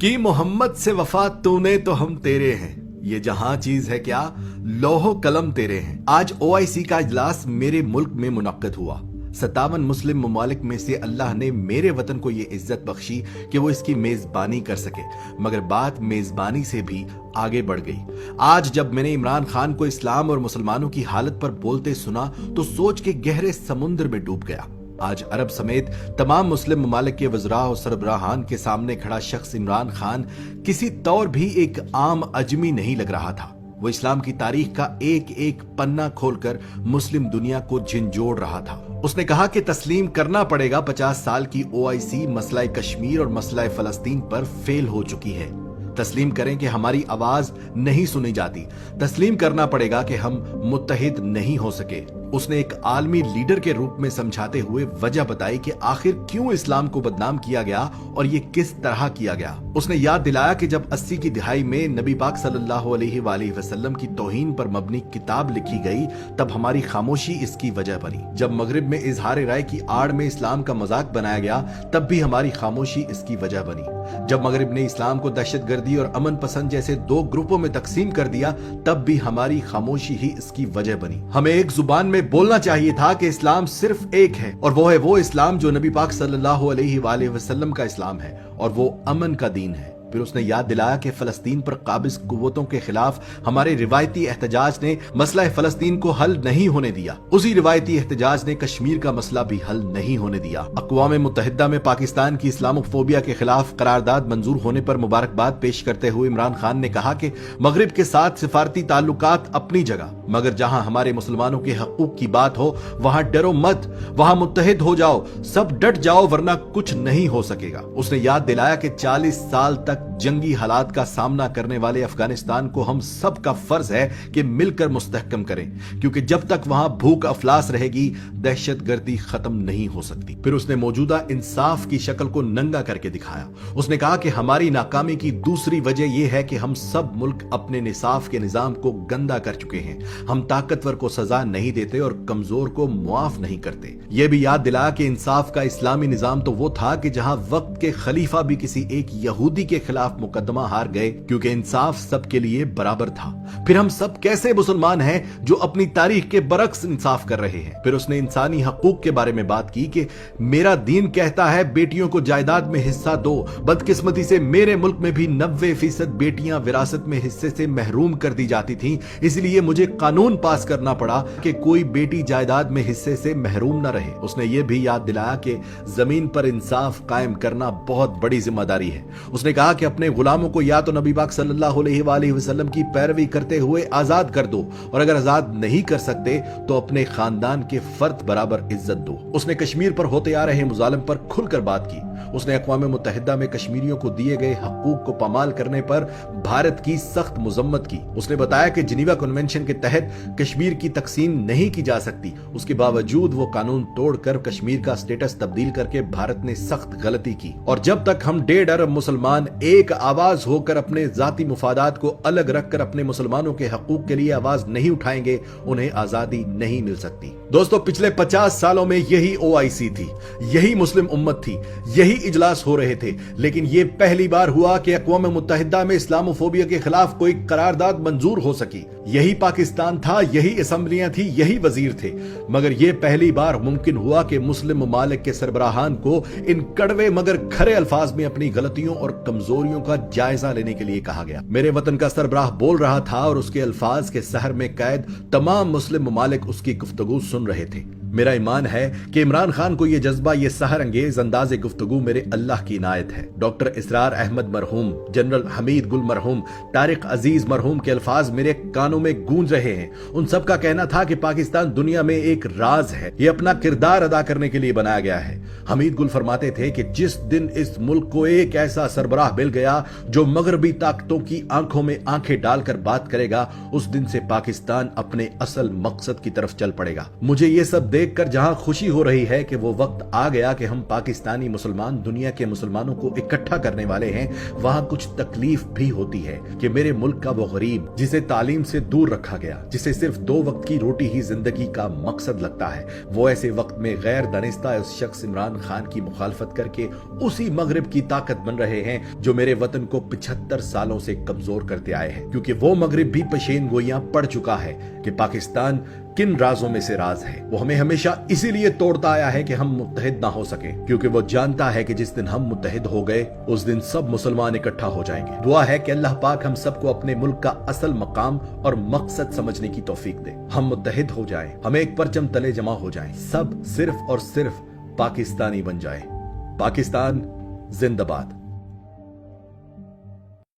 कि मोहम्मद से वफा तूने तो हम तेरे हैं, ये जहां चीज है क्या लोहो कलम तेरे हैं। आज ओआईसी का इजलास मेरे मुल्क में मुनक्कद हुआ। 57 मुस्लिम ममालिक में से अल्लाह ने मेरे वतन को ये इज्जत बख्शी कि वो इसकी मेजबानी कर सके, मगर बात मेजबानी से भी आगे बढ़ गई। आज जब मैंने इमरान खान को इस्लाम और मुसलमानों की हालत पर बोलते सुना तो सोच के गहरे समुद्र में डूब गया। आज अरब समेत तमाम मुस्लिम ममालिक के वज़रा और सरबराहान के सामने खड़ा शख्स इमरान खान किसी तौर भी एक आम अजमी नहीं लग रहा था। वो इस्लाम की तारीख का एक एक पन्ना खोलकर मुस्लिम दुनिया को झिंझोड़ रहा था। उसने कहा कि तस्लीम करना पड़ेगा 50 साल की ओआईसी मसला कश्मीर और मसला फलस्तीन पर फेल हो चुकी है। तस्लीम करें कि हमारी आवाज नहीं सुनी जाती। तस्लीम करना पड़ेगा कि हम मुत्तहिद नहीं हो सके। उसने एक आलमी लीडर के रूप में समझाते हुए वजह बताई कि आखिर क्यों इस्लाम को बदनाम किया गया और ये किस तरह किया गया। उसने याद दिलाया कि जब 80 की दिहाई में नबी पाक सल्लल्लाहु अलैहि वसल्लम की तौहीन पर मबनी किताब लिखी गई, तब हमारी खामोशी इसकी वजह बनी। जब मगरिब में इजहार राय की आड़ में इस्लाम का मजाक बनाया गया, तब भी हमारी खामोशी इसकी वजह बनी। जब मगरिब ने इस्लाम को दहशतगर्दी और अमन पसंद जैसे दो ग्रुपों में तकसीम कर दिया, तब भी हमारी खामोशी ही इसकी वजह बनी। हमें एक जुबान में बोलना चाहिए था कि इस्लाम सिर्फ एक है, और वो है वो इस्लाम जो नबी पाक सल्लल्लाहु अलैहि वसल्लम का इस्लाम है, और वो अमन का दीन है। फिर उसने याद दिलाया कि फलस्तीन पर काबिज कुव्वतों के खिलाफ हमारे रिवायती एहतजाज ने मसला फलस्तीन को हल नहीं होने दिया। उसी रिवायती एहतजाज ने कश्मीर का मसला भी हल नहीं होने दिया। अक़वाम मुत्तहिदा में पाकिस्तान की इस्लामोफोबिया के खिलाफ करारदाद मंजूर होने पर मुबारकबाद पेश करते हुए इमरान खान ने कहा कि मगरिब के साथ सिफारती ताल्लुकात अपनी जगह, मगर जहां हमारे मुसलमानों के हकूक की बात हो वहां डरो मत, वहां मुत्तहिद हो जाओ, सब डट जाओ, वरना कुछ नहीं हो सकेगा। उसने याद दिलाया कि 40 साल तक जंगी हालात का सामना करने वाले अफगानिस्तान को हम सब का फर्ज है कि मिलकर मुस्तहकम करें, क्योंकि जब तक वहां भूख अफलास रहेगी दहशतगर्दी खत्म नहीं हो सकती। फिर उसने मौजूदा इंसाफ की शक्ल को नंगा करके दिखाया। उसने कहा कि हमारी नाकामी की दूसरी वजह यह है कि हम सब मुल्क अपने निसाफ के निजाम को गंदा कर चुके हैं। हम ताकतवर को सजा नहीं देते और कमजोर को मुआफ नहीं करते। यह भी याद दिलाया कि इंसाफ का इस्लामी निजाम तो वो था कि जहां वक्त के खलीफा भी किसी एक यहूदी के खिलाफ मुकदमा हार गए, क्योंकि इंसाफ सबके लिए बराबर था। फिर हम सब कैसे मुसलमान हैं जो अपनी तारीख के बरक्स इंसाफ कर रहे हैं। फिर उसने इंसानी हकूक के बारे में बात की कि मेरा दीन कहता है बेटियों को जायदाद में हिस्सा दो। बदकिस्मती से मेरे मुल्क में भी 90% बेटियां विरासत में हिस्से से महरूम कर दी जाती थीं, इसलिए मुझे कानून पास करना पड़ा कि कोई बेटी जायदाद में हिस्से से महरूम न रहे। उसने ये भी याद दिलाया कि जमीन पर इंसाफ कायम करना बहुत बड़ी जिम्मेदारी है। उसने कहा कि अपने गुलामों को या तो नबी पाक सल्लल्लाहु अलैहि वसल्लम की पैरवी करते हुए आजाद कर दो, और अगर आजाद नहीं कर सकते तो अपने खानदान के फर्द बराबर इज्जत दो। उसने कश्मीर पर होते आ रहे मुजालिम पर खुलकर बात की। उसने अक़वाम मुत्तहिदा में कश्मीरियों को दिए गए हकूक को पामाल करने पर भारत की सख्त मुजम्मत की। उसने बताया कि जिनीवा कन्वेंशन के तहत कश्मीर की तकसीम नहीं की जा सकती, उसके बावजूद वो कानून तोड़कर कश्मीर का स्टेटस तब्दील करके भारत ने सख्त गलती की। और जब तक हम 1.5 अरब मुसलमान एक आवाज होकर अपने जाती मुफादात को अलग रखकर अपने मुसलमानों के हकूक के लिए आवाज नहीं उठाएंगे, उन्हें आजादी नहीं मिल सकती। दोस्तों, पिछले 50 सालों में यही ओआईसी थी, यही मुस्लिम उम्मत थी, यही इजलास हो रहे थे, लेकिन यह पहली बार हुआ कि अक़वाम मुत्तहिदा में इस्लामोफोबिया के खिलाफ कोई करारदाद मंजूर हो सकी। यही पाकिस्तान था, यही असेंबलियां थी, यही वजीर थे, मगर यह पहली बार मुमकिन हुआ कि मुस्लिम ममालिक के सरबराहान को इन कड़वे मगर खरे अल्फाज में अपनी गलतियों और कमजोरियों का जायजा लेने के लिए कहा गया। मेरे वतन का सरबराह बोल रहा था और उसके अल्फाज के सहर में कैद तमाम मुस्लिम ममालिक उसकी गुफ्तगू सुन रहे थे। मेरा ईमान है कि इमरान खान को यह जज्बा, यह सहर अंगेज अंदाज़े गुफ्तगू मेरे अल्लाह की इनायत है। डॉक्टर इसरार अहमद मरहूम, जनरल हमीद गुल मरहूम, तारिक अजीज मरहूम के अल्फाज मेरे कानों में गूंज रहे हैं। उन सब का कहना था कि पाकिस्तान दुनिया में एक राज है, यह अपना किरदार अदा करने के लिए बनाया गया है। हमीद गुल फरमाते थे कि जिस दिन इस मुल्क को एक ऐसा सरबराह मिल गया जो मगरबी ताकतों की आंखों में आंखें डालकर बात करेगा, उस दिन से पाकिस्तान अपने असल मकसद की तरफ चल पड़ेगा। मुझे यह सब देखकर जहां खुशी हो रही है कि वो वक्त आ गया कि हम पाकिस्तानी मुसलमान दुनिया के मुसलमानों को इकट्ठा करने वाले हैं, वहां कुछ तकलीफ भी होती है कि मेरे मुल्क का वो गरीब जिसे तालीम से दूर रखा गया, जिसे सिर्फ 2 वक्त की रोटी ही जिंदगी का मकसद लगता है, वो ऐसे वक्त में गैर दानिस्ता उस शख्स इमरान खान की मुखालफत करके उसी मगरिब की ताकत बन रहे हैं जो मेरे वतन को 75 सालों से कमजोर करते आए हैं। क्योंकि वो मगरिब भी पेशेन गोइयां पड़ चुका है कि पाकिस्तान किन राजों में से राज है। वो हमें हमेशा इसीलिए तोड़ता आया है कि हम मुत्तहिद ना हो सके, क्योंकि वो जानता है कि जिस दिन हम मुत्तहिद हो गए उस दिन सब मुसलमान इकट्ठा हो जाएंगे। दुआ है कि अल्लाह पाक हम सबको अपने मुल्क का असल मकाम और मकसद समझने की तौफीक दे। हम मुत्तहिद हो जाएं, हम एक परचम तले जमा हो जाएं, सब सिर्फ और सिर्फ पाकिस्तानी बन जाएं। पाकिस्तान जिंदाबाद।